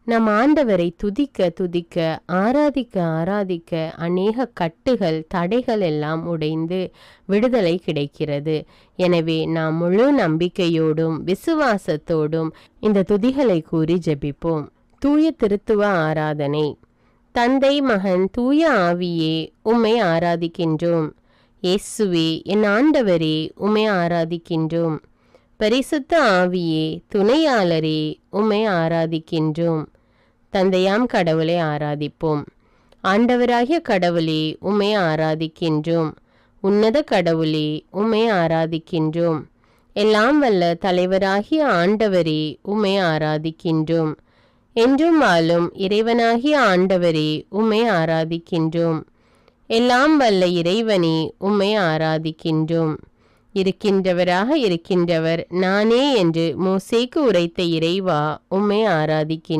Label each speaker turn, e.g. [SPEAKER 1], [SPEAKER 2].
[SPEAKER 1] நம் ஆண்டவரை துதிக்க துதிக்க ஆராதிக்க ஆராதிக்க அநேக கட்டுகள் தடைகள் எல்லாம் உடைந்து விடுதலை கிடைக்கிறது. எனவே நாம் முழு நம்பிக்கையோடும் விசுவாசத்தோடும் இந்த துதிகளை கூறி ஜெபிப்போம். தூய திருத்துவ ஆராதனை. தந்தை, மகன், தூய ஆவியே, உம்மை ஆராதிக்கின்றோம். இயேசுவே, என் ஆண்டவரே, உம்மை ஆராதிக்கின்றோம். பரிசுத்த ஆவியே, துணையாளரே, உம்மை ஆராதிக்கின்றோம். தந்தையாம் கடவுளை ஆராதிப்போம். ஆண்டவராகிய கடவுளே, உம்மை ஆராதிக்கின்றோம். உன்னத கடவுளே, உம்மை ஆராதிக்கின்றோம். எல்லாம் வல்ல தலைவராகிய ஆண்டவரே, உம்மை ஆராதிக்கின்றோம். என்றும் வாழும் இறைவனாகிய ஆண்டவரே, உம்மை ஆராதிக்கின்றோம். எல்லாம் வல்ல இறைவனே, உம்மை ஆராதிக்கின்றோம். இருக்கின்றவராக இருக்கின்றவர் நானே என்று மோசேக்கு உரைத்த இறைவா, உம்மை ஆராதிக்கின்றோம்.